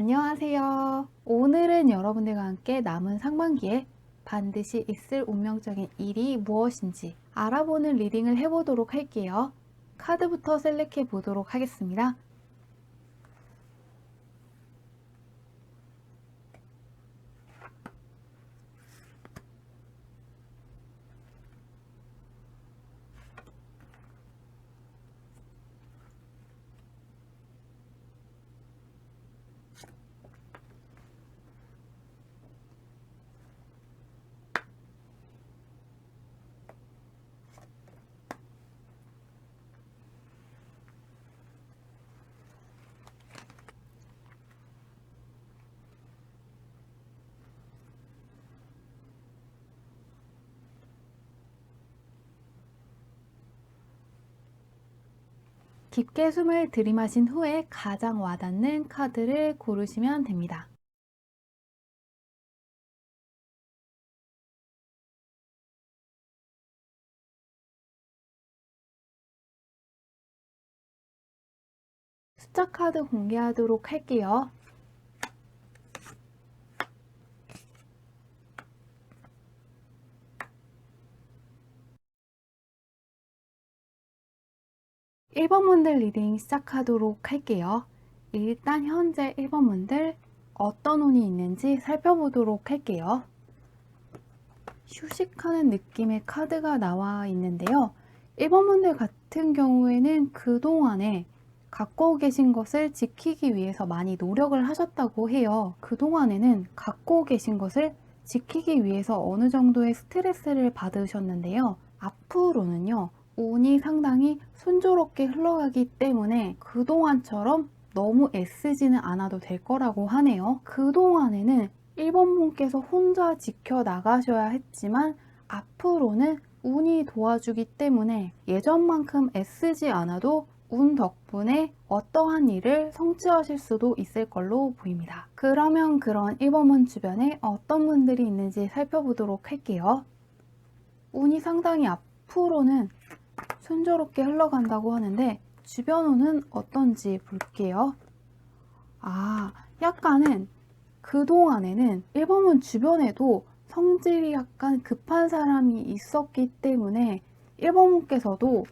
안녕하세요. 오늘은 여러분들과 함께 남은 상반기에 반드시 있을 운명적인 일이 무엇인지 알아보는 리딩을 해보도록 할게요. 카드부터 셀렉해 보도록 하겠습니다. 깊게 숨을 들이마신 후에 가장 와닿는 카드를 고르시면 됩니다. 숫자 카드 공개하도록 할게요. 1번분들 리딩 시작하도록 할게요. 일단 현재 1번분들 어떤 운이 있는지 살펴보도록 할게요. 휴식하는 느낌의 카드가 나와 있는데요. 1번분들 같은 경우에는 그동안에 갖고 계신 것을 지키기 위해서 많이 노력을 하셨다고 해요. 그동안에는 갖고 계신 것을 지키기 위해서 어느 정도의 스트레스를 받으셨는데요. 앞으로는요, 운이 상당히 순조롭게 흘러가기 때문에 그동안처럼 너무 애쓰지는 않아도 될 거라고 하네요. 그동안에는 1번 분께서 혼자 지켜나가셔야 했지만 앞으로는 운이 도와주기 때문에 예전만큼 애쓰지 않아도 운 덕분에 어떠한 일을 성취하실 수도 있을 걸로 보입니다. 그러면 그런 1번 문 주변에 어떤 분들이 있는지 살펴보도록 할게요. 운이 상당히 앞으로는 순조롭게 흘러간다고 하는데 주변 운은 어떤지 볼게요. 약간은 그동안에는 1번문 주변에도 성질이 약간 급한 사람이 있었기 때문에 1번문께서도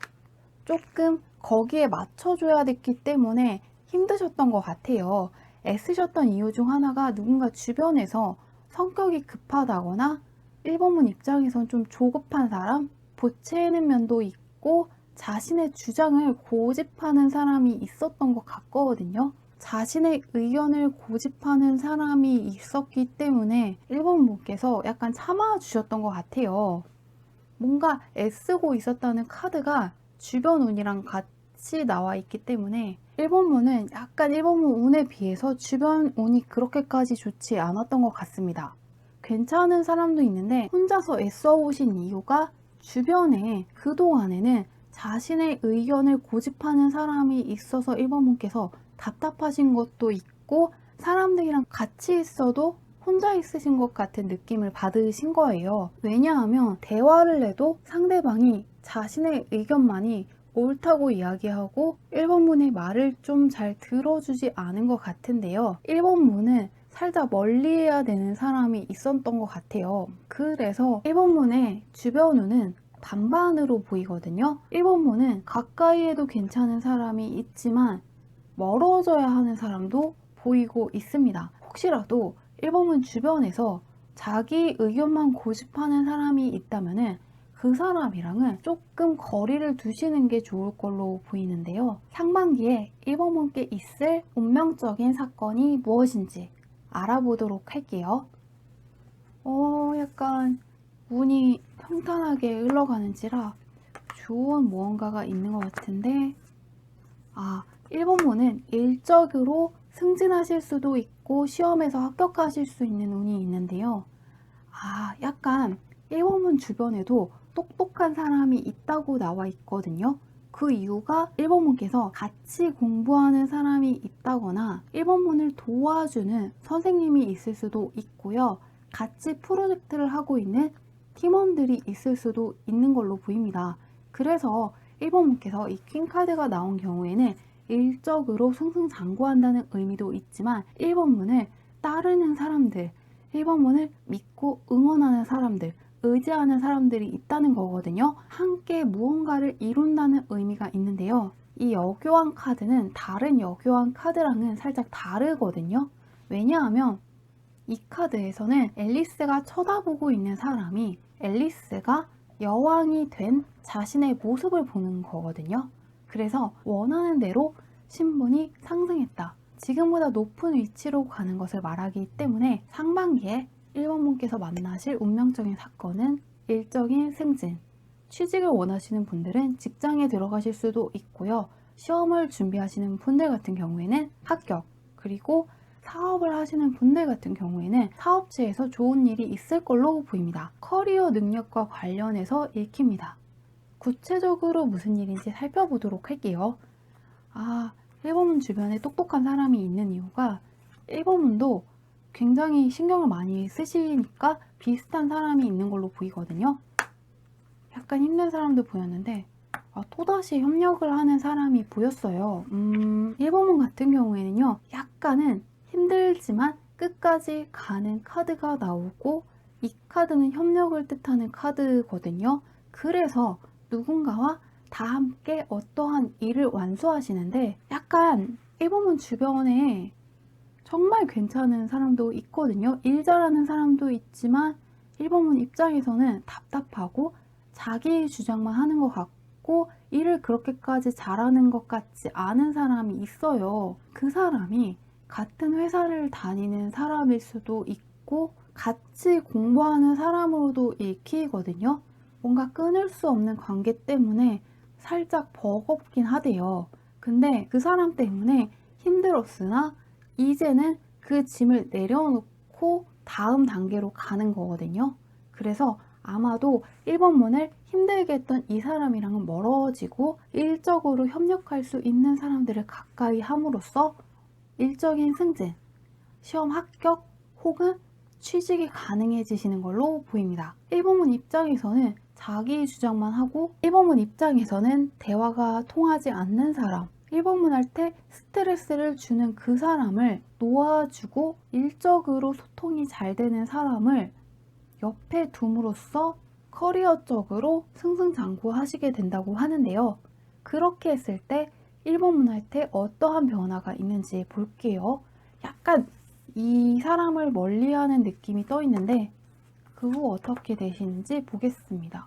조금 거기에 맞춰줘야 됐기 때문에 힘드셨던 것 같아요. 애쓰셨던 이유 중 하나가 누군가 주변에서 성격이 급하다거나 1번문 입장에선 좀 조급한 사람, 보채는 면도 있고 자신의 주장을 고집하는 사람이 있었던 것 같거든요. 자신의 의견을 고집하는 사람이 있었기 때문에 1번 분께서 약간 참아주셨던 것 같아요. 뭔가 애쓰고 있었다는 카드가 주변 운이랑 같이 나와 있기 때문에 1번 분은 약간 1번 분 운에 비해서 주변 운이 그렇게까지 좋지 않았던 것 같습니다. 괜찮은 사람도 있는데 혼자서 애써 오신 이유가 주변에 그동안에는 자신의 의견을 고집하는 사람이 있어서 1번 분께서 답답하신 것도 있고 사람들이랑 같이 있어도 혼자 있으신 것 같은 느낌을 받으신 거예요. 왜냐하면 대화를 해도 상대방이 자신의 의견만이 옳다고 이야기하고 1번분의 말을 좀 잘 들어주지 않은 것 같은데요. 1번분은 살짝 멀리해야 되는 사람이 있었던 것 같아요. 그래서 1번분의 주변우는 반반으로 보이거든요. 1번분은 가까이 해도 괜찮은 사람이 있지만 멀어져야 하는 사람도 보이고 있습니다. 혹시라도 1번문 주변에서 자기 의견만 고집하는 사람이 있다면 그 사람이랑은 조금 거리를 두시는 게 좋을 걸로 보이는데요. 상반기에 1번문께 있을 운명적인 사건이 무엇인지 알아보도록 할게요. 약간 운이 평탄하게 흘러가는지라 좋은 무언가가 있는 것 같은데 1번문은 일적으로 승진하실 수도 있고 시험에서 합격하실 수 있는 운이 있는데요. 약간 1번문 주변에도 똑똑한 사람이 있다고 나와 있거든요. 그 이유가 1번문께서 같이 공부하는 사람이 있다거나 1번문을 도와주는 선생님이 있을 수도 있고요. 같이 프로젝트를 하고 있는 팀원들이 있을 수도 있는 걸로 보입니다. 그래서 1번문께서 이 퀸카드가 나온 경우에는 일적으로 승승장구한다는 의미도 있지만 1번문을 따르는 사람들, 1번문을 믿고 응원하는 사람들, 의지하는 사람들이 있다는 거거든요. 함께 무언가를 이룬다는 의미가 있는데요. 이 여교왕 카드는 다른 여교왕 카드랑은 살짝 다르거든요. 왜냐하면 이 카드에서는 앨리스가 쳐다보고 있는 사람이 앨리스가 여왕이 된 자신의 모습을 보는 거거든요. 그래서 원하는 대로 신분이 상승했다. 지금보다 높은 위치로 가는 것을 말하기 때문에 상반기에 1번 분께서 만나실 운명적인 사건은 일적인 승진. 취직을 원하시는 분들은 직장에 들어가실 수도 있고요. 시험을 준비하시는 분들 같은 경우에는 합격, 그리고 사업을 하시는 분들 같은 경우에는 사업체에서 좋은 일이 있을 걸로 보입니다. 커리어 능력과 관련해서 읽힙니다. 구체적으로 무슨 일인지 살펴보도록 할게요. 1번문 주변에 똑똑한 사람이 있는 이유가 1번문도 굉장히 신경을 많이 쓰시니까 비슷한 사람이 있는 걸로 보이거든요. 약간 힘든 사람도 보였는데 또다시 협력을 하는 사람이 보였어요. 1번문 같은 경우에는요. 약간은 힘들지만 끝까지 가는 카드가 나오고 이 카드는 협력을 뜻하는 카드거든요. 그래서 누군가와 다 함께 어떠한 일을 완수하시는데 약간 1번문 주변에 정말 괜찮은 사람도 있거든요. 일 잘하는 사람도 있지만 1번문 입장에서는 답답하고 자기 주장만 하는 것 같고 일을 그렇게까지 잘하는 것 같지 않은 사람이 있어요. 그 사람이 같은 회사를 다니는 사람일 수도 있고 같이 공부하는 사람으로도 읽히거든요. 뭔가 끊을 수 없는 관계 때문에 살짝 버겁긴 하대요. 근데 그 사람 때문에 힘들었으나 이제는 그 짐을 내려놓고 다음 단계로 가는 거거든요. 그래서 아마도 1번문을 힘들게 했던 이 사람이랑은 멀어지고 일적으로 협력할 수 있는 사람들을 가까이 함으로써 일적인 승진, 시험 합격 혹은 취직이 가능해지시는 걸로 보입니다. 1번문 입장에서는 자기 주장만 하고 1번문 입장에서는 대화가 통하지 않는 사람, 1번문 할 때 스트레스를 주는 그 사람을 놓아주고 일적으로 소통이 잘 되는 사람을 옆에 둠으로써 커리어적으로 승승장구하시게 된다고 하는데요. 그렇게 했을 때 1번문 할 때 어떠한 변화가 있는지 볼게요. 약간 이 사람을 멀리하는 느낌이 떠 있는데 그 후 어떻게 되시는지 보겠습니다.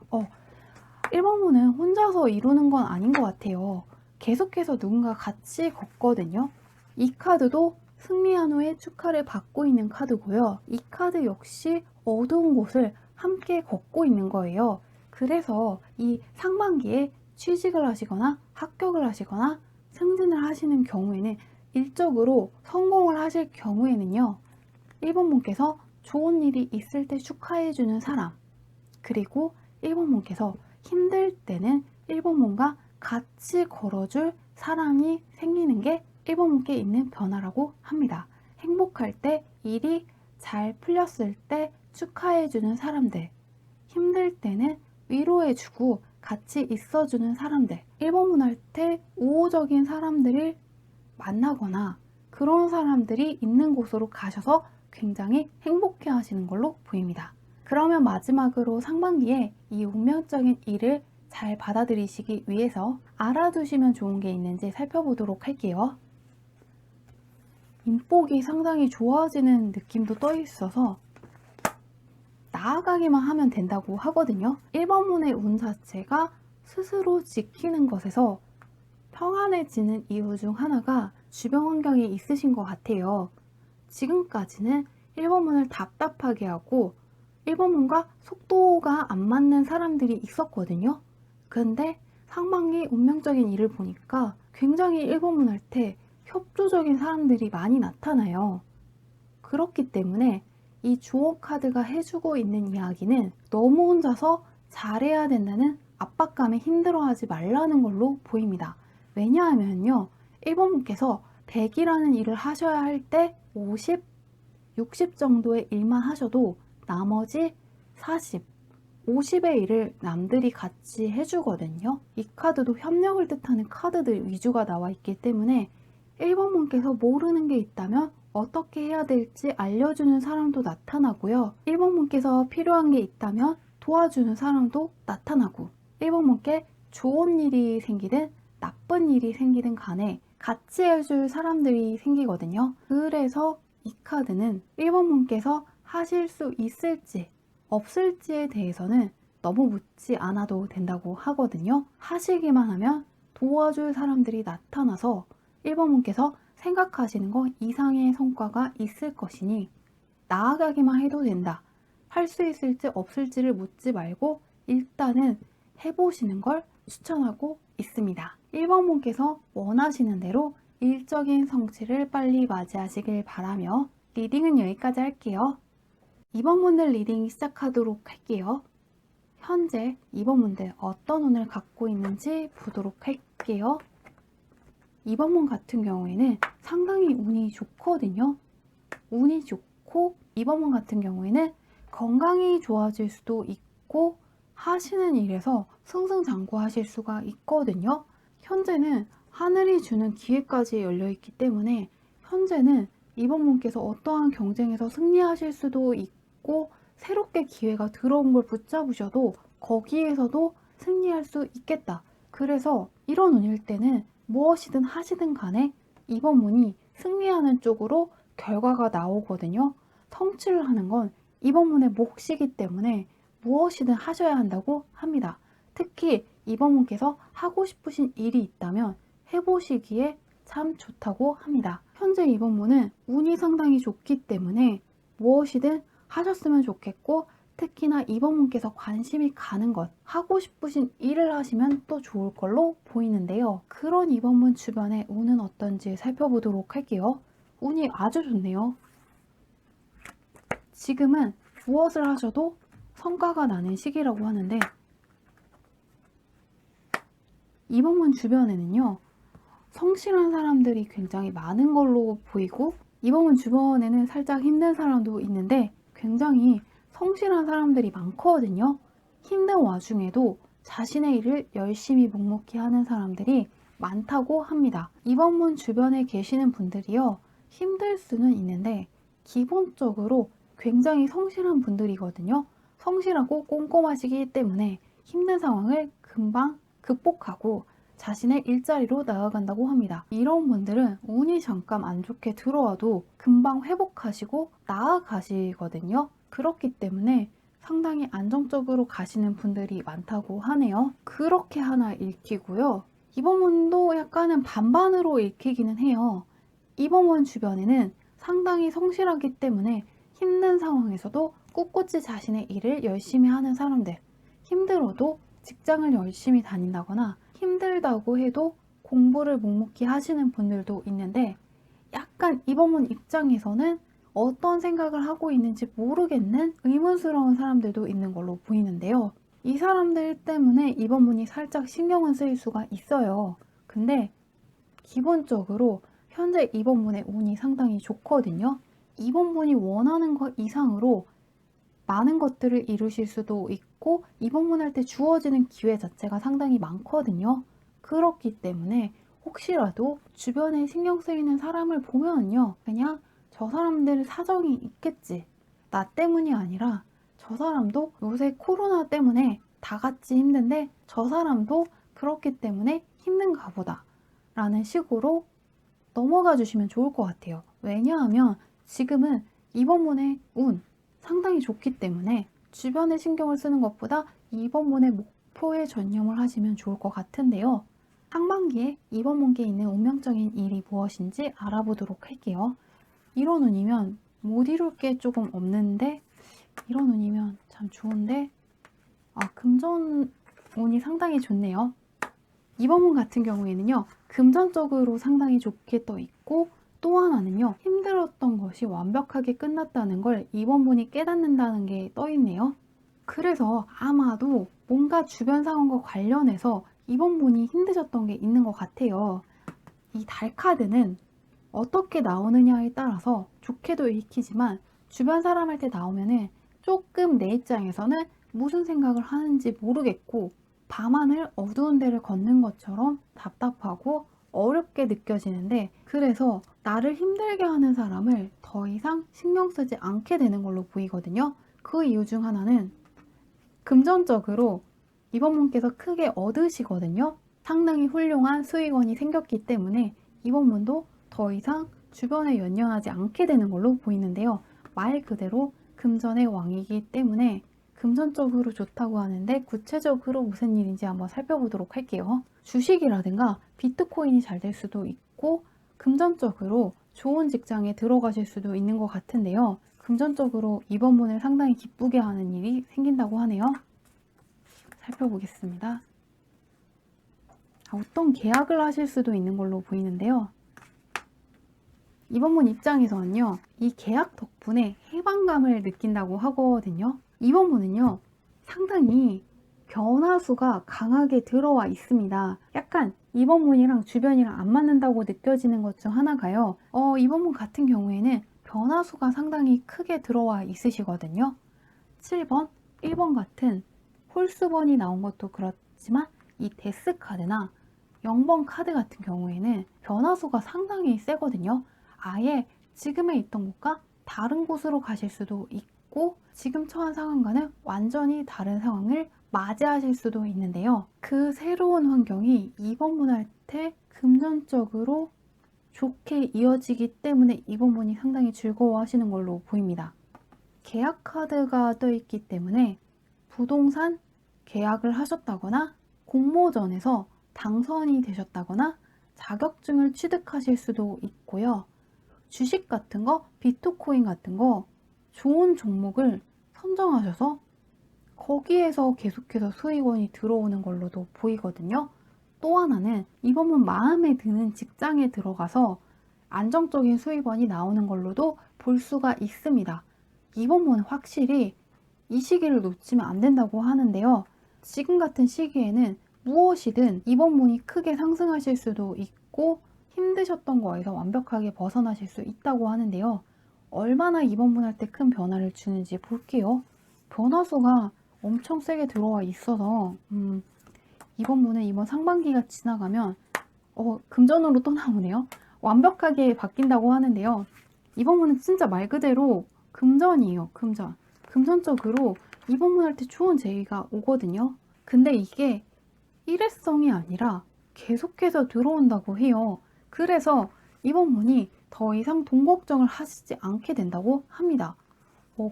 1번문은 혼자서 이루는 건 아닌 것 같아요. 계속해서 누군가 같이 걷거든요. 이 카드도 승리한 후에 축하를 받고 있는 카드고요. 이 카드 역시 어두운 곳을 함께 걷고 있는 거예요. 그래서 이 상반기에 취직을 하시거나 합격을 하시거나 승진을 하시는 경우에는 일적으로 성공을 하실 경우에는요. 1번분께서 좋은 일이 있을 때 축하해주는 사람, 그리고 1번분께서 힘들 때는 1번분과 같이 걸어줄 사람이 생기는 게 1번분께 있는 변화라고 합니다. 행복할 때, 일이 잘 풀렸을 때 축하해주는 사람들, 힘들 때는 위로해주고 같이 있어주는 사람들, 1번문 할 때 우호적인 사람들을 만나거나 그런 사람들이 있는 곳으로 가셔서 굉장히 행복해 하시는 걸로 보입니다. 그러면 마지막으로 상반기에 이 운명적인 일을 잘 받아들이시기 위해서 알아두시면 좋은 게 있는지 살펴보도록 할게요. 인복이 상당히 좋아지는 느낌도 떠 있어서 나아가기만 하면 된다고 하거든요. 1번문의 운 자체가 스스로 지키는 것에서 평안해지는 이유 중 하나가 주변 환경에 있으신 것 같아요. 지금까지는 1번문을 답답하게 하고 1번문과 속도가 안 맞는 사람들이 있었거든요. 근데 상반기 운명적인 일을 보니까 굉장히 1번문 할 때 협조적인 사람들이 많이 나타나요. 그렇기 때문에 이 주어 카드가 해주고 있는 이야기는 너무 혼자서 잘해야 된다는 압박감에 힘들어하지 말라는 걸로 보입니다. 왜냐하면요. 1번분께서 100이라는 일을 하셔야 할 때 50, 60 정도의 일만 하셔도 나머지 40, 50의 1을 남들이 같이 해주거든요. 이 카드도 협력을 뜻하는 카드들 위주가 나와 있기 때문에 1번 분께서 모르는 게 있다면 어떻게 해야 될지 알려주는 사람도 나타나고요. 1번 분께서 필요한 게 있다면 도와주는 사람도 나타나고 1번 분께 좋은 일이 생기든 나쁜 일이 생기든 간에 같이 해줄 사람들이 생기거든요. 그래서 이 카드는 1번 분께서 하실 수 있을지 없을지에 대해서는 너무 묻지 않아도 된다고 하거든요. 하시기만 하면 도와줄 사람들이 나타나서 1번 분께서 생각하시는 것 이상의 성과가 있을 것이니 나아가기만 해도 된다. 할 수 있을지 없을지를 묻지 말고 일단은 해보시는 걸 추천하고 있습니다. 1번 분께서 원하시는 대로 일적인 성취를 빨리 맞이하시길 바라며 리딩은 여기까지 할게요. 2번 분들 리딩 시작하도록 할게요. 현재 2번 분들 어떤 운을 갖고 있는지 보도록 할게요. 2번 분 같은 경우에는 상당히 운이 좋거든요. 운이 좋고 2번 분 같은 경우에는 건강이 좋아질 수도 있고 하시는 일에서 승승장구하실 수가 있거든요. 현재는 하늘이 주는 기회까지 열려있기 때문에 현재는 2번 분께서 어떠한 경쟁에서 승리하실 수도 있고 새롭게 기회가 들어온 걸 붙잡으셔도 거기에서도 승리할 수 있겠다. 그래서 이런 운일 때는 무엇이든 하시든 간에 2번 분이 승리하는 쪽으로 결과가 나오거든요. 성취를 하는 건 2번 분의 몫이기 때문에 무엇이든 하셔야 한다고 합니다. 특히 2번 분께서 하고 싶으신 일이 있다면 해보시기에 참 좋다고 합니다. 현재 2번 분은 운이 상당히 좋기 때문에 무엇이든 하셨으면 좋겠고 특히나 2번 분께서 관심이 가는 것, 하고 싶으신 일을 하시면 또 좋을 걸로 보이는데요. 그런 2번 분 주변의 운은 어떤지 살펴보도록 할게요. 운이 아주 좋네요. 지금은 무엇을 하셔도 성과가 나는 시기라고 하는데 2번 분 주변에는요. 성실한 사람들이 굉장히 많은 걸로 보이고 2번 분 주변에는 살짝 힘든 사람도 있는데 굉장히 성실한 사람들이 많거든요. 힘든 와중에도 자신의 일을 열심히 묵묵히 하는 사람들이 많다고 합니다. 2번 분 주변에 계시는 분들이요. 힘들 수는 있는데 기본적으로 굉장히 성실한 분들이거든요. 성실하고 꼼꼼하시기 때문에 힘든 상황을 금방 극복하고 자신의 일자리로 나아간다고 합니다. 이런 분들은 운이 잠깐 안 좋게 들어와도 금방 회복하시고 나아가시거든요. 그렇기 때문에 상당히 안정적으로 가시는 분들이 많다고 하네요. 그렇게 하나 읽히고요. 2번 분도 약간은 반반으로 읽히기는 해요. 2번 분 주변에는 상당히 성실하기 때문에 힘든 상황에서도 꿋꿋이 자신의 일을 열심히 하는 사람들, 힘들어도 직장을 열심히 다닌다거나 힘들다고 해도 공부를 묵묵히 하시는 분들도 있는데 약간 2번 분 입장에서는 어떤 생각을 하고 있는지 모르겠는 의문스러운 사람들도 있는 걸로 보이는데요. 이 사람들 때문에 2번 분이 살짝 신경은 쓰일 수가 있어요. 근데 기본적으로 현재 2번 분의 운이 상당히 좋거든요. 2번 분이 원하는 것 이상으로 많은 것들을 이루실 수도 있고 2번 분 할 때 주어지는 기회 자체가 상당히 많거든요. 그렇기 때문에 혹시라도 주변에 신경 쓰이는 사람을 보면요. 그냥 저 사람들 사정이 있겠지. 나 때문이 아니라 저 사람도 요새 코로나 때문에 다 같이 힘든데 저 사람도 그렇기 때문에 힘든가 보다. 라는 식으로 넘어가 주시면 좋을 것 같아요. 왜냐하면 지금은 2번 분의 운 상당히 좋기 때문에 주변에 신경을 쓰는 것보다 2번 분의 목표에 전념을 하시면 좋을 것 같은데요. 상반기에 2번 분께 있는 운명적인 일이 무엇인지 알아보도록 할게요. 이런 운이면 못 이룰 게 조금 없는데 이런 운이면 참 좋은데 금전 운이 상당히 좋네요. 2번 분 같은 경우에는요. 금전적으로 상당히 좋게 떠 있고 또 하나는요. 힘들었던 것이 완벽하게 끝났다는 걸 2번 분이 깨닫는다는 게 떠 있네요. 그래서 아마도 뭔가 주변 상황과 관련해서 2번 분이 힘드셨던 게 있는 것 같아요. 이 달 카드는 어떻게 나오느냐에 따라서 좋게도 읽히지만 주변 사람한테 나오면은 조금 내 입장에서는 무슨 생각을 하는지 모르겠고 밤하늘 어두운 데를 걷는 것처럼 답답하고 어렵게 느껴지는데, 그래서 나를 힘들게 하는 사람을 더 이상 신경 쓰지 않게 되는 걸로 보이거든요. 그 이유 중 하나는 금전적으로 이번 분께서 크게 얻으시거든요. 상당히 훌륭한 수익원이 생겼기 때문에 이번 분도 더 이상 주변에 연연하지 않게 되는 걸로 보이는데요. 말 그대로 금전의 왕이기 때문에 금전적으로 좋다고 하는데, 구체적으로 무슨 일인지 한번 살펴보도록 할게요. 주식이라든가 비트코인이 잘 될 수도 있고 금전적으로 좋은 직장에 들어가실 수도 있는 것 같은데요. 금전적으로 이번 분을 상당히 기쁘게 하는 일이 생긴다고 하네요. 살펴보겠습니다. 어떤 계약을 하실 수도 있는 걸로 보이는데요. 이번 분 입장에서는요, 이 계약 덕분에 해방감을 느낀다고 하거든요. 이번 분은요, 상당히 변화수가 강하게 들어와 있습니다. 약간 이번 분이랑 주변이랑 안 맞는다고 느껴지는 것 중 하나가요. 이번 분 같은 경우에는 변화수가 상당히 크게 들어와 있으시거든요. 7번, 1번 같은 홀수번이 나온 것도 그렇지만 이 데스 카드나 0번 카드 같은 경우에는 변화수가 상당히 세거든요. 아예 지금에 있던 곳과 다른 곳으로 가실 수도 있고 지금 처한 상황과는 완전히 다른 상황을 맞이하실 수도 있는데요. 그 새로운 환경이 이번 분한테 금전적으로 좋게 이어지기 때문에 이번 분이 상당히 즐거워하시는 걸로 보입니다. 계약 카드가 떠 있기 때문에 부동산 계약을 하셨다거나 공모전에서 당선이 되셨다거나 자격증을 취득하실 수도 있고요. 주식 같은 거, 비트코인 같은 거 좋은 종목을 선정하셔서 거기에서 계속해서 수익원이 들어오는 걸로도 보이거든요. 또 하나는 이번 분 마음에 드는 직장에 들어가서 안정적인 수익원이 나오는 걸로도 볼 수가 있습니다. 이번 분은 확실히 이 시기를 놓치면 안 된다고 하는데요. 지금 같은 시기에는 무엇이든 이번 분이 크게 상승하실 수도 있고 힘드셨던 거에서 완벽하게 벗어나실 수 있다고 하는데요. 얼마나 이번 분한테 큰 변화를 주는지 볼게요. 변화수가 엄청 세게 들어와 있어서 이번 분은 이번 상반기가 지나가면 금전으로 또 나오네요. 완벽하게 바뀐다고 하는데요. 이번 분은 진짜 말 그대로 금전이에요. 금전. 금전적으로 이번 분한테 좋은 제의가 오거든요. 근데 이게 일회성이 아니라 계속해서 들어온다고 해요. 그래서 이번 분이 더 이상 돈 걱정을 하시지 않게 된다고 합니다.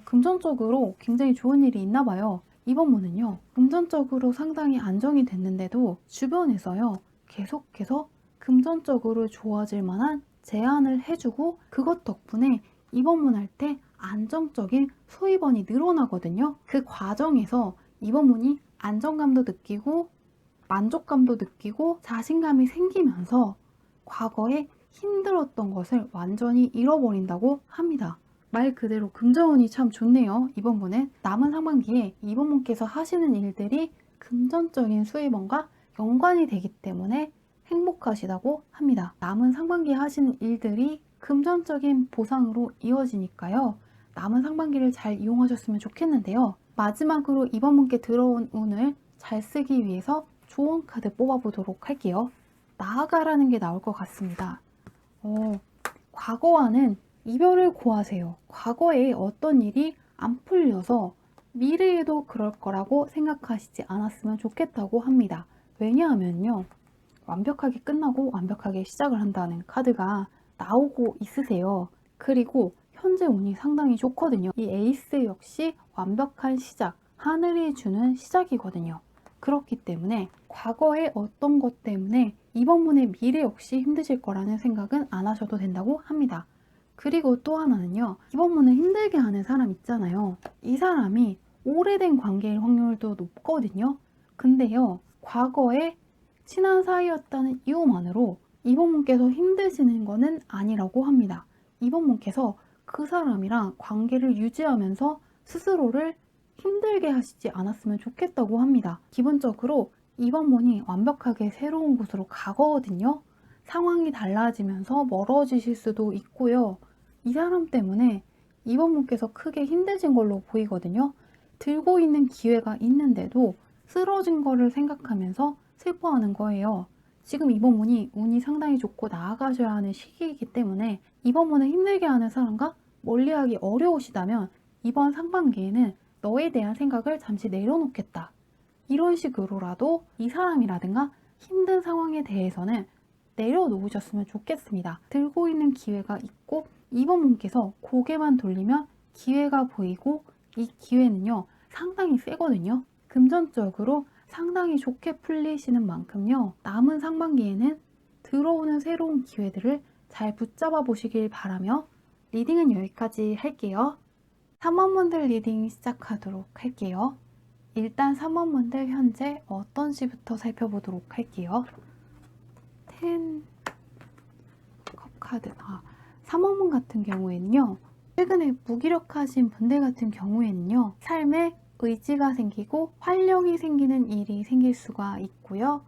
금전적으로 굉장히 좋은 일이 있나 봐요. 이번 분은요, 금전적으로 상당히 안정이 됐는데도 주변에서요, 계속해서 금전적으로 좋아질 만한 제안을 해주고 그것 덕분에 이번 분 할 때 안정적인 수입원이 늘어나거든요. 그 과정에서 이번 분이 안정감도 느끼고 만족감도 느끼고 자신감이 생기면서 과거에 힘들었던 것을 완전히 잃어버린다고 합니다. 말 그대로 금전운이 참 좋네요. 이번 분은 남은 상반기에 이번 분께서 하시는 일들이 금전적인 수입원과 연관이 되기 때문에 행복하시다고 합니다. 남은 상반기에 하시는 일들이 금전적인 보상으로 이어지니까요. 남은 상반기를 잘 이용하셨으면 좋겠는데요. 마지막으로 이번 분께 들어온 운을 잘 쓰기 위해서 좋은 카드 뽑아보도록 할게요. 나아가라는 게 나올 것 같습니다. 과거와는 이별을 고하세요. 과거에 어떤 일이 안 풀려서 미래에도 그럴 거라고 생각하시지 않았으면 좋겠다고 합니다. 왜냐하면요, 완벽하게 끝나고 완벽하게 시작을 한다는 카드가 나오고 있으세요. 그리고 현재 운이 상당히 좋거든요. 이 에이스 역시 완벽한 시작, 하늘이 주는 시작이거든요. 그렇기 때문에 과거의 어떤 것 때문에 이번 분의 미래 역시 힘드실 거라는 생각은 안 하셔도 된다고 합니다. 그리고 또 하나는요, 이번 분을 힘들게 하는 사람 있잖아요. 이 사람이 오래된 관계일 확률도 높거든요. 근데요, 과거에 친한 사이였다는 이유만으로 이번 분께서 힘드시는 거는 아니라고 합니다. 이번 분께서 그 사람이랑 관계를 유지하면서 스스로를 힘들게 하시지 않았으면 좋겠다고 합니다. 기본적으로 이번 분이 완벽하게 새로운 곳으로 가거든요. 상황이 달라지면서 멀어지실 수도 있고요. 이 사람 때문에 이번 분께서 크게 힘드신 걸로 보이거든요. 들고 있는 기회가 있는데도 쓰러진 거를 생각하면서 슬퍼하는 거예요. 지금 이번 운이 상당히 좋고 나아가셔야 하는 시기이기 때문에 이번 운을 힘들게 하는 사람과 멀리하기 어려우시다면 이번 상반기에는 너에 대한 생각을 잠시 내려놓겠다. 이런 식으로라도 이 사람이라든가 힘든 상황에 대해서는 내려놓으셨으면 좋겠습니다. 들고 있는 기회가 있고 이번 분께서 고개만 돌리면 기회가 보이고 이 기회는요 상당히 세거든요. 금전적으로 상당히 좋게 풀리시는 만큼요 남은 상반기에는 들어오는 새로운 기회들을 잘 붙잡아 보시길 바라며 리딩은 여기까지 할게요. 3원분들 리딩 시작하도록 할게요. 일단 3원분들 현재 어떤 시부터 살펴보도록 할게요. 10 컵카드 3원분 같은 경우에는요 최근에 무기력하신 분들 같은 경우에는요 삶에 의지가 생기고 활력이 생기는 일이 생길 수가 있고요.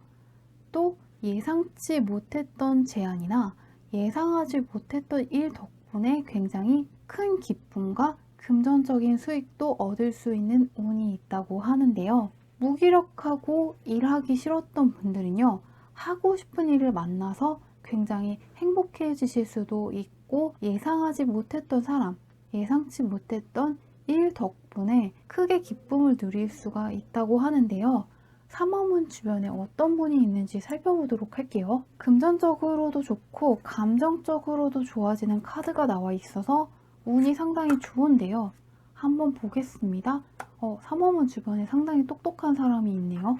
또 예상치 못했던 제안이나 예상하지 못했던 일 덕분에 굉장히 큰 기쁨과 금전적인 수익도 얻을 수 있는 운이 있다고 하는데요. 무기력하고 일하기 싫었던 분들은요. 하고 싶은 일을 만나서 굉장히 행복해지실 수도 있고 예상하지 못했던 사람, 예상치 못했던 일 덕분에 크게 기쁨을 누릴 수가 있다고 하는데요. 3원문 주변에 어떤 분이 있는지 살펴보도록 할게요. 금전적으로도 좋고 감정적으로도 좋아지는 카드가 나와 있어서 운이 상당히 좋은데요. 한번 보겠습니다. 3원문 주변에 상당히 똑똑한 사람이 있네요.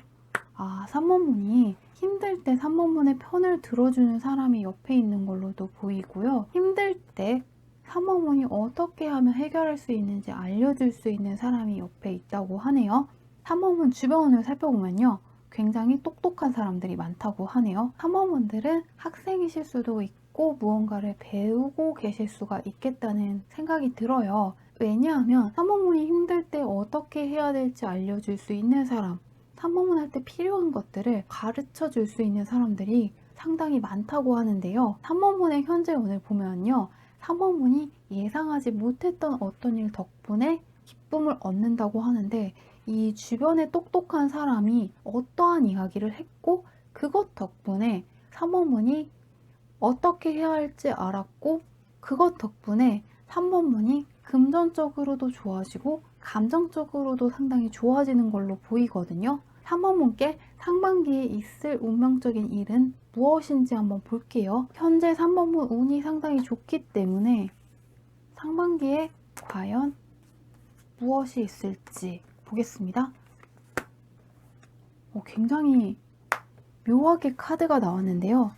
3원문이 힘들 때 3원문의 편을 들어주는 사람이 옆에 있는 걸로도 보이고요. 힘들 때 3원문이 어떻게 하면 해결할 수 있는지 알려줄 수 있는 사람이 옆에 있다고 하네요. 3원문 주변을 살펴보면요. 굉장히 똑똑한 사람들이 많다고 하네요. 3원문들은 학생이실 수도 있고 무언가를 배우고 계실 수가 있겠다는 생각이 들어요. 왜냐하면 3원문이 힘들 때 어떻게 해야 될지 알려줄 수 있는 사람, 3원문 할 때 필요한 것들을 가르쳐 줄 수 있는 사람들이 상당히 많다고 하는데요. 3원문의 현재 운을 보면요. 3원문이 예상하지 못했던 어떤 일 덕분에 기쁨을 얻는다고 하는데 이 주변에 똑똑한 사람이 어떠한 이야기를 했고 그것 덕분에 3원문이 어떻게 해야 할지 알았고 그것 덕분에 3원문이 금전적으로도 좋아지고 감정적으로도 상당히 좋아지는 걸로 보이거든요. 3원문께 상반기에 있을 운명적인 일은 무엇인지 한번 볼게요. 현재 3원문 운이 상당히 좋기 때문에 상반기에 과연 무엇이 있을지 보겠습니다. 굉장히 묘하게 카드가 나왔는데요.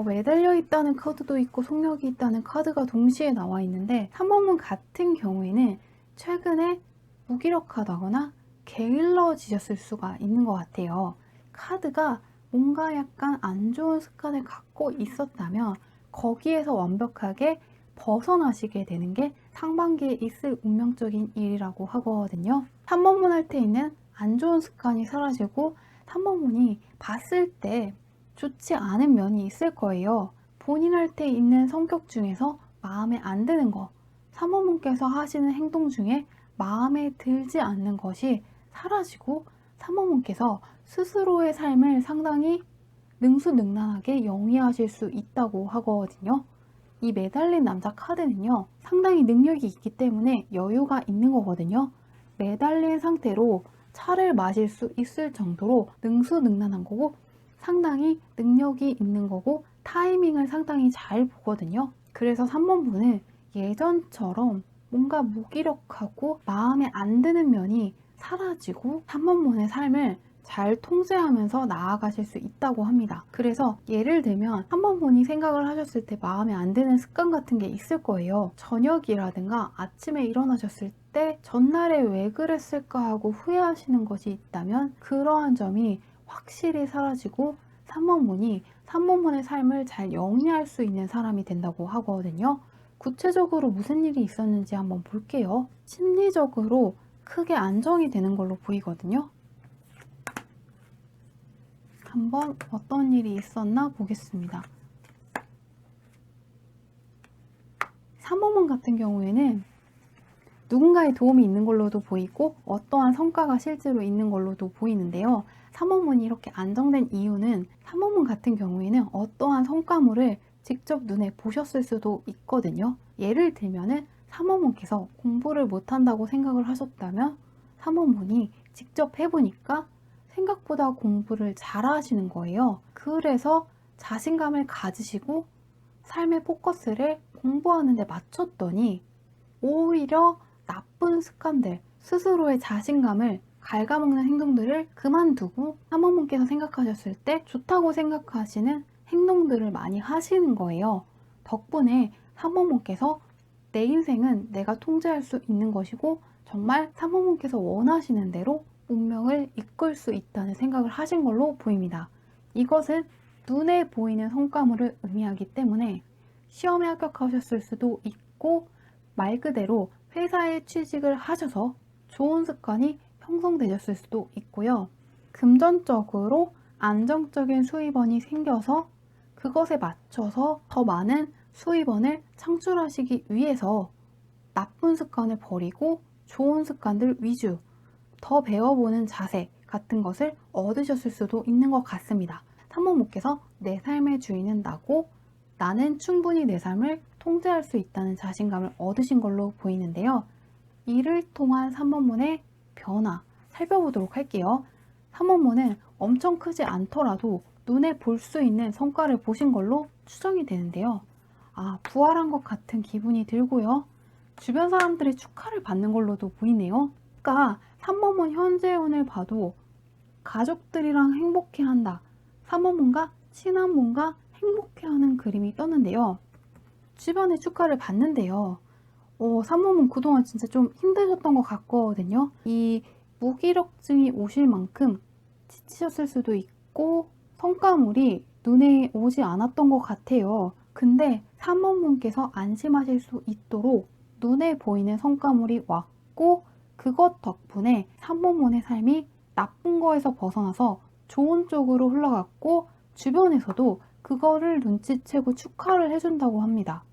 매달려 있다는 카드도 있고 속력이 있다는 카드가 동시에 나와 있는데 3원문 같은 경우에는 최근에 무기력하다거나 게을러지셨을 수가 있는 것 같아요. 카드가 뭔가 약간 안 좋은 습관을 갖고 있었다면 거기에서 완벽하게 벗어나시게 되는 게 상반기에 있을 운명적인 일이라고 하거든요. 3원문 할 때 있는 안 좋은 습관이 사라지고 3원문이 봤을 때 좋지 않은 면이 있을 거예요. 본인한테 있는 성격 중에서 마음에 안 드는 거, 3원문께서 하시는 행동 중에 마음에 들지 않는 것이 사라지고 3원문께서 스스로의 삶을 상당히 능수능란하게 영위하실 수 있다고 하거든요. 이 매달린 남자 카드는요. 상당히 능력이 있기 때문에 여유가 있는 거거든요. 매달린 상태로 차를 마실 수 있을 정도로 능수능란한 거고 상당히 능력이 있는 거고 타이밍을 상당히 잘 보거든요. 그래서 3번분은 예전처럼 뭔가 무기력하고 마음에 안 드는 면이 사라지고 3번분의 삶을 잘 통제하면서 나아가실 수 있다고 합니다. 그래서 예를 들면 3번분이 생각을 하셨을 때 마음에 안 드는 습관 같은 게 있을 거예요. 저녁이라든가 아침에 일어나셨을 때 전날에 왜 그랬을까 하고 후회하시는 것이 있다면 그러한 점이 확실히 사라지고 3번분이 3번분의 삶을 잘 영위할 수 있는 사람이 된다고 하거든요. 구체적으로 무슨 일이 있었는지 한번 볼게요. 심리적으로 크게 안정이 되는 걸로 보이거든요. 한번 어떤 일이 있었나 보겠습니다. 3번분 같은 경우에는 누군가의 도움이 있는 걸로도 보이고 어떠한 성과가 실제로 있는 걸로도 보이는데요. 삼원문이 이렇게 안정된 이유는 삼원문 같은 경우에는 어떠한 성과물을 직접 눈에 보셨을 수도 있거든요. 예를 들면은 삼원문께서 공부를 못한다고 생각을 하셨다면 삼원문이 직접 해보니까 생각보다 공부를 잘하시는 거예요. 그래서 자신감을 가지시고 삶의 포커스를 공부하는 데 맞췄더니 오히려 나쁜 습관들, 스스로의 자신감을 갉아먹는 행동들을 그만두고 삼원문께서 생각하셨을 때 좋다고 생각하시는 행동들을 많이 하시는 거예요. 덕분에 삼원문께서 내 인생은 내가 통제할 수 있는 것이고 정말 삼원문께서 원하시는 대로 운명을 이끌 수 있다는 생각을 하신 걸로 보입니다. 이것은 눈에 보이는 성과물을 의미하기 때문에 시험에 합격하셨을 수도 있고 말 그대로 회사에 취직을 하셔서 좋은 습관이 형성되셨을 수도 있고요. 금전적으로 안정적인 수입원이 생겨서 그것에 맞춰서 더 많은 수입원을 창출하시기 위해서 나쁜 습관을 버리고 좋은 습관들 위주, 더 배워보는 자세 같은 것을 얻으셨을 수도 있는 것 같습니다. 삼원문께서 내 삶의 주인은 나고 나는 충분히 내 삶을 통제할 수 있다는 자신감을 얻으신 걸로 보이는데요. 이를 통한 삼원문의 변화 살펴보도록 할게요. 삼원문은 엄청 크지 않더라도 눈에 볼 수 있는 성과를 보신 걸로 추정이 되는데요. 부활한 것 같은 기분이 들고요. 주변 사람들의 축하를 받는 걸로도 보이네요. 그러니까 삼원문 현재운을 봐도 가족들이랑 행복해한다. 삼원문과 친한 분과 행복해하는 그림이 떴는데요. 주변에 축하를 받는데요. 삼원문 그동안 진짜 좀 힘드셨던 것 같거든요. 이 무기력증이 오실 만큼 지치셨을 수도 있고 성과물이 눈에 오지 않았던 것 같아요. 근데 삼원문께서 안심하실 수 있도록 눈에 보이는 성과물이 왔고 그것 덕분에 삼원문의 삶이 나쁜 거에서 벗어나서 좋은 쪽으로 흘러갔고 주변에서도 그거를 눈치채고 축하를 해준다고 합니다.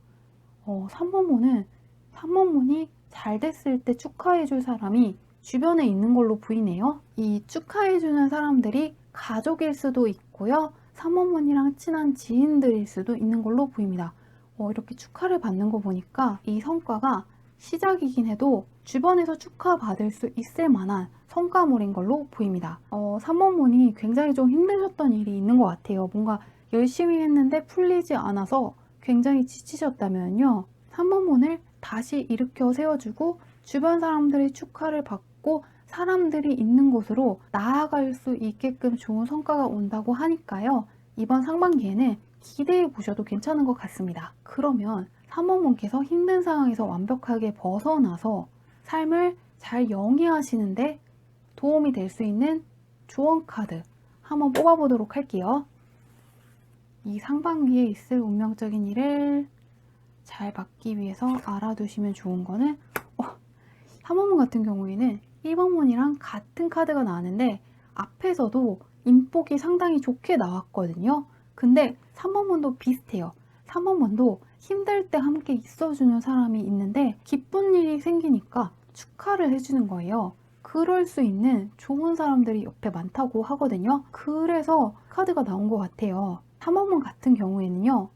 삼원문이 잘 됐을 때 축하해줄 사람이 주변에 있는 걸로 보이네요. 이 축하해주는 사람들이 가족일 수도 있고요. 삼원문이랑 친한 지인들일 수도 있는 걸로 보입니다. 이렇게 축하를 받는 거 보니까 이 성과가 시작이긴 해도 주변에서 축하받을 수 있을 만한 성과물인 걸로 보입니다. 삼원문이 굉장히 좀 힘드셨던 일이 있는 것 같아요. 뭔가 열심히 했는데 풀리지 않아서 굉장히 지치셨다면요. 삼원문을 다시 일으켜 세워주고 주변 사람들의 축하를 받고 사람들이 있는 곳으로 나아갈 수 있게끔 좋은 성과가 온다고 하니까요. 이번 상반기에는 기대해 보셔도 괜찮은 것 같습니다. 그러면 삼원문께서 힘든 상황에서 완벽하게 벗어나서 삶을 잘 영위하시는데 도움이 될 수 있는 조언 카드 한번 뽑아보도록 할게요. 이 상반기에 있을 운명적인 일을 잘 받기 위해서 알아두시면 좋은 거는 삼원문 같은 경우에는 1번문이랑 같은 카드가 나왔는데 앞에서도 인복이 상당히 좋게 나왔거든요. 근데 3번문도 비슷해요. 3번문도 힘들 때 함께 있어주는 사람이 있는데 기쁜 일이 생기니까 축하를 해주는 거예요. 그럴 수 있는 좋은 사람들이 옆에 많다고 하거든요. 그래서 카드가 나온 것 같아요. 3번문 같은 경우에는요.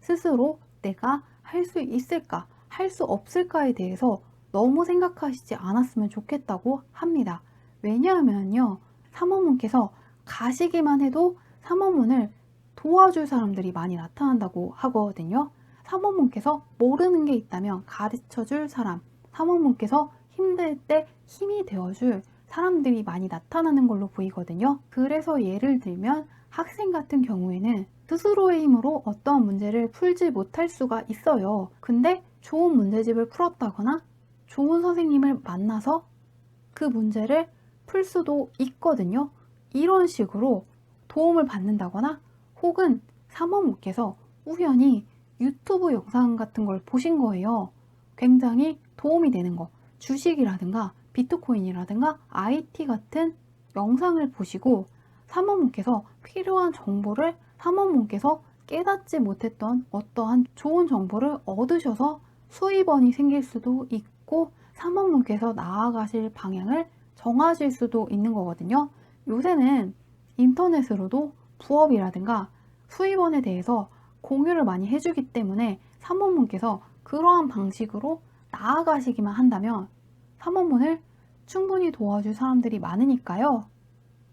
스스로 내가 할 수 있을까, 할 수 없을까에 대해서 너무 생각하시지 않았으면 좋겠다고 합니다. 왜냐하면요. 3원문께서 가시기만 해도 3원문을 도와줄 사람들이 많이 나타난다고 하거든요. 3원문께서 모르는 게 있다면 가르쳐줄 사람, 3원문께서 힘들 때 힘이 되어줄 사람들이 많이 나타나는 걸로 보이거든요. 그래서 예를 들면 학생 같은 경우에는 스스로의 힘으로 어떠한 문제를 풀지 못할 수가 있어요. 근데 좋은 문제집을 풀었다거나 좋은 선생님을 만나서 그 문제를 풀 수도 있거든요. 이런 식으로 도움을 받는다거나 혹은 사모님께서 우연히 유튜브 영상 같은 걸 보신 거예요. 굉장히 도움이 되는 거. 주식이라든가 비트코인이라든가 IT 같은 영상을 보시고 사모님께서 필요한 정보를 사모님께서 깨닫지 못했던 어떠한 좋은 정보를 얻으셔서 수입원이 생길 수도 있고 3번분께서 나아가실 방향을 정하실 수도 있는 거거든요. 요새는 인터넷으로도 부업이라든가 수입원에 대해서 공유를 많이 해주기 때문에 3번분께서 그러한 방식으로 나아가시기만 한다면 3번분을 충분히 도와줄 사람들이 많으니까요.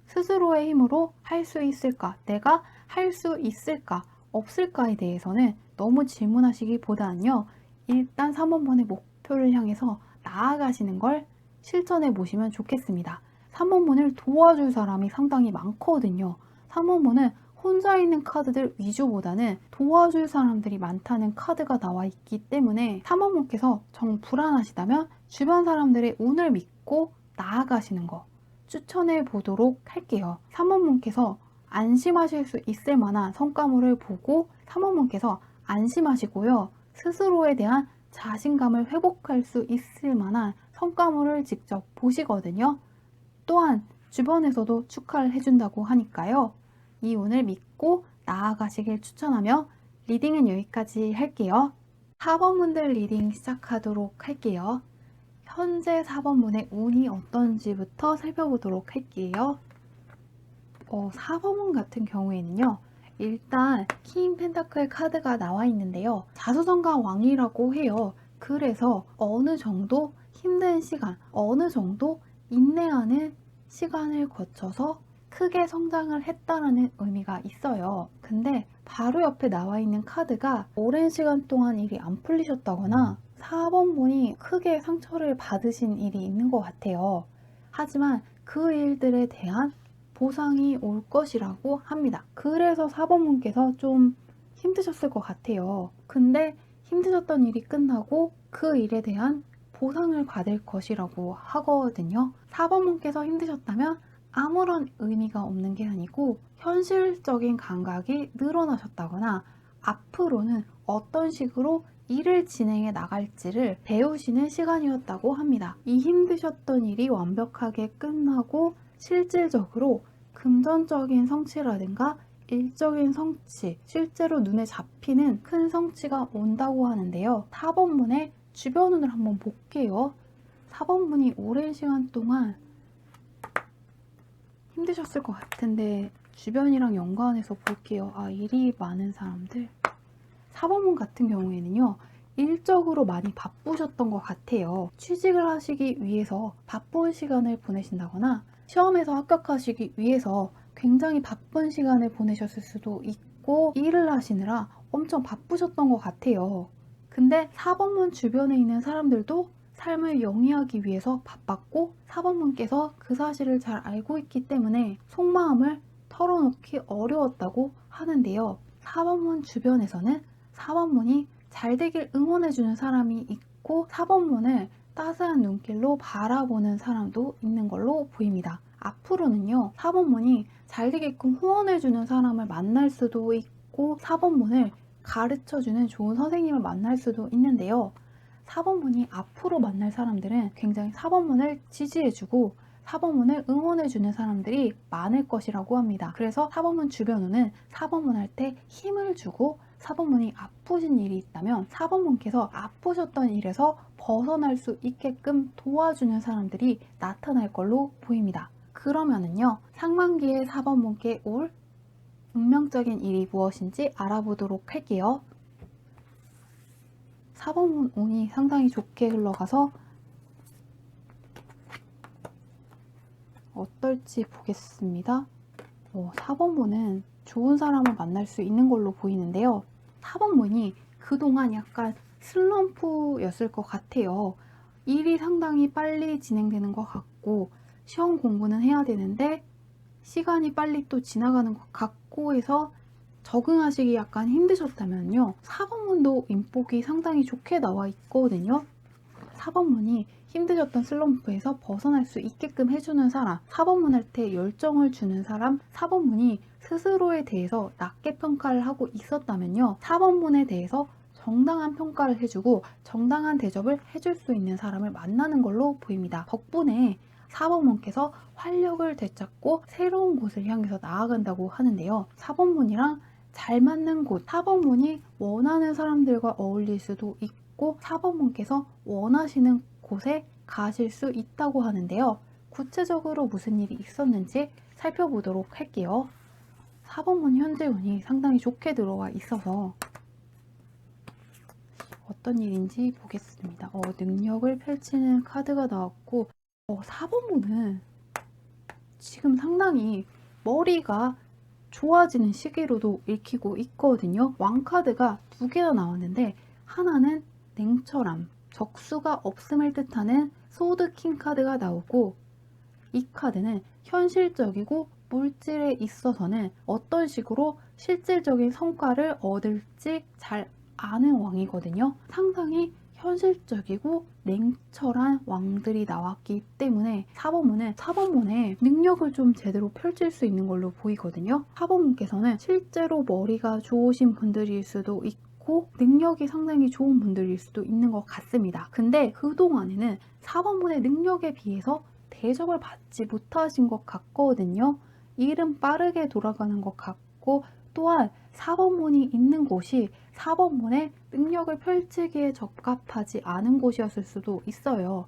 스스로의 힘으로 할 수 있을까? 내가 할 수 있을까? 없을까에 대해서는 너무 질문하시기보다는요. 일단 3번분의 목표를 향해서 나아가시는 걸 실천해 보시면 좋겠습니다. 3번분을 도와줄 사람이 상당히 많거든요. 3번분은 혼자 있는 카드들 위주보다는 도와줄 사람들이 많다는 카드가 나와 있기 때문에 3번분께서 정 불안하시다면 주변 사람들의 운을 믿고 나아가시는 거 추천해 보도록 할게요. 3번분께서 안심하실 수 있을 만한 성과물을 보고 3번분께서 안심하시고요. 스스로에 대한 자신감을 회복할 수 있을 만한 성과물을 직접 보시거든요. 또한 주변에서도 축하를 해준다고 하니까요. 이 운을 믿고 나아가시길 추천하며 리딩은 여기까지 할게요. 4번분들 리딩 시작하도록 할게요. 현재 4번분의 운이 어떤지부터 살펴보도록 할게요. 4번분 같은 경우에는요. 일단 킹 펜타클 카드가 나와 있는데요. 자수성가 왕이라고 해요. 그래서 어느 정도 힘든 시간, 어느 정도 인내하는 시간을 거쳐서 크게 성장을 했다라는 의미가 있어요. 근데 바로 옆에 나와 있는 카드가 오랜 시간 동안 일이 안 풀리셨다거나 4번분이 크게 상처를 받으신 일이 있는 것 같아요. 하지만 그 일들에 대한 보상이 올 것이라고 합니다. 그래서 4번분께서 좀 힘드셨을 것 같아요. 근데 힘드셨던 일이 끝나고 그 일에 대한 보상을 받을 것이라고 하거든요. 4번분께서 힘드셨다면 아무런 의미가 없는 게 아니고 현실적인 감각이 늘어나셨다거나 앞으로는 어떤 식으로 일을 진행해 나갈지를 배우시는 시간이었다고 합니다. 이 힘드셨던 일이 완벽하게 끝나고 실질적으로 금전적인 성취라든가 일적인 성취, 실제로 눈에 잡히는 큰 성취가 온다고 하는데요. 4번분의 주변운을 한번 볼게요. 4번분이 오랜 시간 동안 힘드셨을 것 같은데 주변이랑 연관해서 볼게요. 일이 많은 사람들. 4번분 같은 경우에는요. 일적으로 많이 바쁘셨던 것 같아요. 취직을 하시기 위해서 바쁜 시간을 보내신다거나 시험에서 합격하시기 위해서 굉장히 바쁜 시간을 보내셨을 수도 있고 일을 하시느라 엄청 바쁘셨던 것 같아요. 근데 4번문 주변에 있는 사람들도 삶을 영위하기 위해서 바빴고 4번문께서 그 사실을 잘 알고 있기 때문에 속마음을 털어놓기 어려웠다고 하는데요. 4번문 주변에서는 4번문이 잘 되길 응원해주는 사람이 있고 4번문을 따스한 눈길로 바라보는 사람도 있는 걸로 보입니다. 앞으로는요. 4번문이 잘 되게끔 후원해주는 사람을 만날 수도 있고 4번문을 가르쳐주는 좋은 선생님을 만날 수도 있는데요. 4번문이 앞으로 만날 사람들은 굉장히 4번문을 지지해주고 4번문을 응원해주는 사람들이 많을 것이라고 합니다. 그래서 4번문 주변으로는 4번문 할 때 힘을 주고 4번문이 아프신 일이 있다면 4번문께서 아프셨던 일에서 벗어날 수 있게끔 도와주는 사람들이 나타날 걸로 보입니다. 그러면은요, 상반기에 4번문께 올 운명적인 일이 무엇인지 알아보도록 할게요. 4번문 운이 상당히 좋게 흘러가서 어떨지 보겠습니다. 4번문은 좋은 사람을 만날 수 있는 걸로 보이는데요. 4번문이 그동안 약간 슬럼프였을 것 같아요. 일이 상당히 빨리 진행되는 것 같고 시험 공부는 해야 되는데 시간이 빨리 또 지나가는 것 같고 해서 적응하시기 약간 힘드셨다면요. 4번문도 인복이 상당히 좋게 나와 있거든요. 4번문이 힘드셨던 슬럼프에서 벗어날 수 있게끔 해주는 사람, 4번문 할 때 열정을 주는 사람, 4번문이 스스로에 대해서 낮게 평가를 하고 있었다면요. 4번문에 대해서 정당한 평가를 해주고 정당한 대접을 해줄 수 있는 사람을 만나는 걸로 보입니다. 덕분에 4번문께서 활력을 되찾고 새로운 곳을 향해서 나아간다고 하는데요. 4번문이랑 잘 맞는 곳, 4번문이 원하는 사람들과 어울릴 수도 있고 4번문께서 원하시는 곳에 가실 수 있다고 하는데요. 구체적으로 무슨 일이 있었는지 살펴보도록 할게요. 4번문 현재 운이 상당히 좋게 들어와 있어서 어떤 일인지 보겠습니다. 능력을 펼치는 카드가 나왔고 4번문은 지금 상당히 머리가 좋아지는 시기로도 읽히고 있거든요. 왕카드가 두 개나 나왔는데 하나는 냉철함, 적수가 없음을 뜻하는 소드킹 카드가 나오고 이 카드는 현실적이고 물질에 있어서는 어떤 식으로 실질적인 성과를 얻을지 잘 아는 왕이거든요. 상당히 현실적이고 냉철한 왕들이 나왔기 때문에 4번문의 능력을 좀 제대로 펼칠 수 있는 걸로 보이거든요. 4번문께서는 실제로 머리가 좋으신 분들일 수도 있고 능력이 상당히 좋은 분들일 수도 있는 것 같습니다. 근데 그동안에는 4번문의 능력에 비해서 대접을 받지 못하신 것 같거든요. 일은 빠르게 돌아가는 것 같고 또한 4번문이 있는 곳이 4번문의 능력을 펼치기에 적합하지 않은 곳이었을 수도 있어요.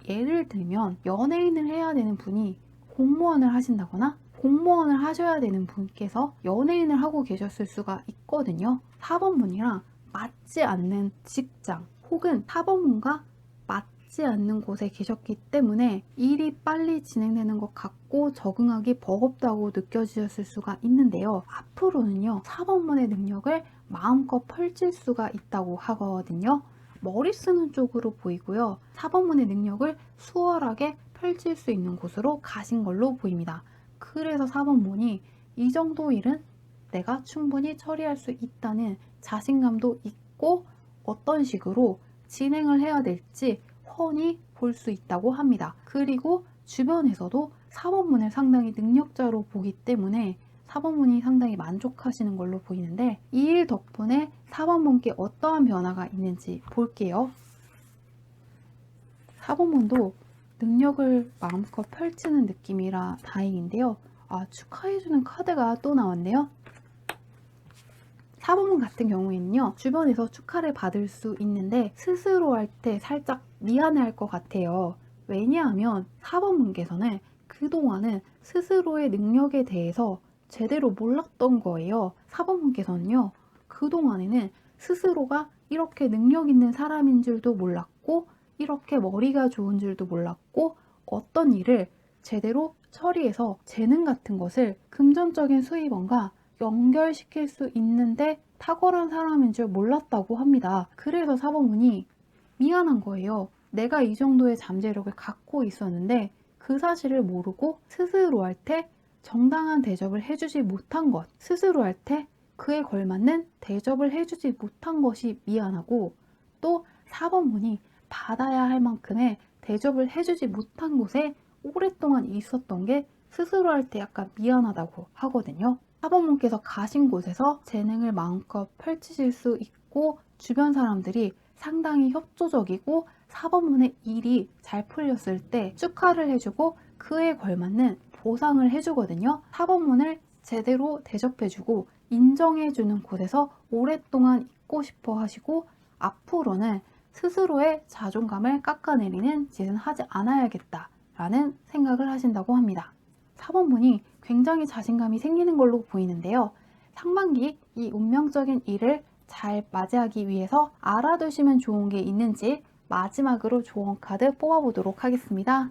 예를 들면 연예인을 해야 되는 분이 공무원을 하신다거나 공무원을 하셔야 되는 분께서 연예인을 하고 계셨을 수가 있거든요. 4번문이랑 맞지 않는 직장 혹은 4번문과 맞지 않는 곳에 계셨기 때문에 일이 빨리 진행되는 것 같고 적응하기 버겁다고 느껴지셨을 수가 있는데요. 앞으로는요 4번문의 능력을 마음껏 펼칠 수가 있다고 하거든요. 머리 쓰는 쪽으로 보이고요. 4번문의 능력을 수월하게 펼칠 수 있는 곳으로 가신 걸로 보입니다. 그래서 4번문이 이 정도 일은 내가 충분히 처리할 수 있다는 자신감도 있고 어떤 식으로 진행을 해야 될지 훤히 볼 수 있다고 합니다. 그리고 주변에서도 4번문을 상당히 능력자로 보기 때문에 4번문이 상당히 만족하시는 걸로 보이는데 이 일 덕분에 4번문께 어떠한 변화가 있는지 볼게요. 4번문도 능력을 마음껏 펼치는 느낌이라 다행인데요. 축하해주는 카드가 또 나왔네요. 4번문 같은 경우에는요. 주변에서 축하를 받을 수 있는데 스스로 할 때 살짝 미안해할 것 같아요. 왜냐하면 4번문께서는 그동안은 스스로의 능력에 대해서 제대로 몰랐던 거예요. 4번문께서는요. 그동안에는 스스로가 이렇게 능력 있는 사람인 줄도 몰랐고 이렇게 머리가 좋은 줄도 몰랐고 어떤 일을 제대로 처리해서 재능 같은 것을 금전적인 수입원과 연결시킬 수 있는데 탁월한 사람인 줄 몰랐다고 합니다. 그래서 4번문이 미안한 거예요. 내가 이 정도의 잠재력을 갖고 있었는데 그 사실을 모르고 스스로 할 때 정당한 대접을 해주지 못한 것, 스스로 할 때 그에 걸맞는 대접을 해주지 못한 것이 미안하고 또 4번문이 받아야 할 만큼의 대접을 해주지 못한 곳에 오랫동안 있었던 게 스스로 할 때 약간 미안하다고 하거든요. 4번문께서 가신 곳에서 재능을 마음껏 펼치실 수 있고 주변 사람들이 상당히 협조적이고 4번문의 일이 잘 풀렸을 때 축하를 해주고 그에 걸맞는 보상을 해주거든요. 4번문을 제대로 대접해주고 인정해주는 곳에서 오랫동안 있고 싶어 하시고 앞으로는 스스로의 자존감을 깎아내리는 짓은 하지 않아야겠다라는 생각을 하신다고 합니다. 4번문이 굉장히 자신감이 생기는 걸로 보이는데요. 상반기 이 운명적인 일을 잘 맞이하기 위해서 알아두시면 좋은 게 있는지 마지막으로 조언 카드 뽑아보도록 하겠습니다.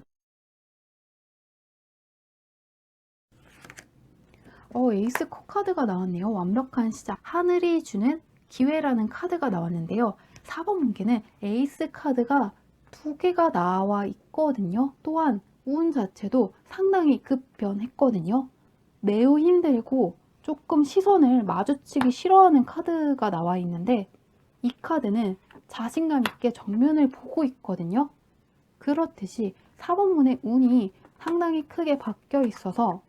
에이스 컵 카드가 나왔네요. 완벽한 시작. 하늘이 주는 기회라는 카드가 나왔는데요. 4번문께는 에이스 카드가 두 개가 나와 있거든요. 또한 운 자체도 상당히 급변했거든요. 매우 힘들고 조금 시선을 마주치기 싫어하는 카드가 나와 있는데 이 카드는 자신감 있게 정면을 보고 있거든요. 그렇듯이 4번문의 운이 상당히 크게 바뀌어 있어서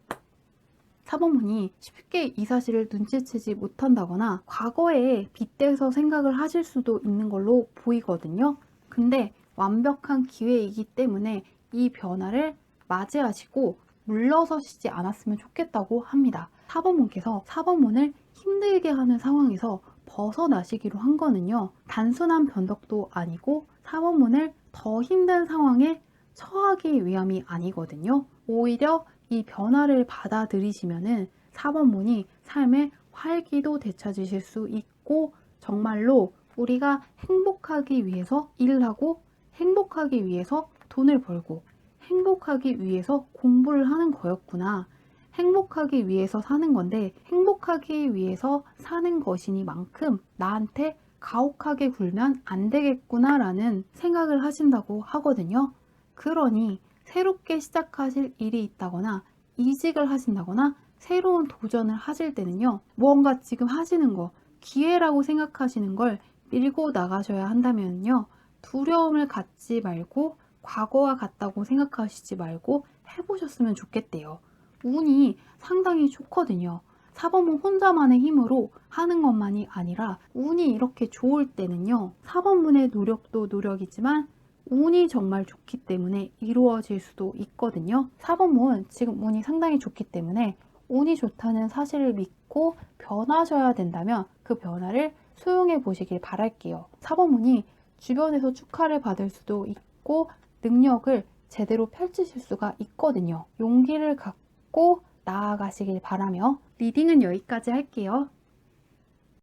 4번문이 쉽게 이 사실을 눈치채지 못한다거나 과거에 빗대서 생각을 하실 수도 있는 걸로 보이거든요. 근데 완벽한 기회이기 때문에 이 변화를 맞이하시고 물러서시지 않았으면 좋겠다고 합니다. 4번문께서 4번문을 힘들게 하는 상황에서 벗어나시기로 한 거는요. 단순한 변덕도 아니고 4번문을 더 힘든 상황에 처하기 위함이 아니거든요. 오히려 이 변화를 받아들이시면은 4번 문이 삶의 활기도 되찾으실 수 있고 정말로 우리가 행복하기 위해서 일을 하고 행복하기 위해서 돈을 벌고 행복하기 위해서 공부를 하는 거였구나. 행복하기 위해서 사는 건데 행복하기 위해서 사는 것이니만큼 나한테 가혹하게 굴면 안 되겠구나 라는 생각을 하신다고 하거든요. 그러니 새롭게 시작하실 일이 있다거나 이직을 하신다거나 새로운 도전을 하실 때는요. 무언가 지금 하시는 거 기회라고 생각하시는 걸 밀고 나가셔야 한다면요. 두려움을 갖지 말고 과거와 같다고 생각하시지 말고 해보셨으면 좋겠대요. 운이 상당히 좋거든요. 4번문 혼자만의 힘으로 하는 것만이 아니라 운이 이렇게 좋을 때는요. 4번문의 노력도 노력이지만 운이 정말 좋기 때문에 이루어질 수도 있거든요. 4번문 지금 운이 상당히 좋기 때문에 운이 좋다는 사실을 믿고 변하셔야 된다면 그 변화를 수용해 보시길 바랄게요. 4번문이 주변에서 축하를 받을 수도 있고 능력을 제대로 펼치실 수가 있거든요. 용기를 갖고 나아가시길 바라며 리딩은 여기까지 할게요.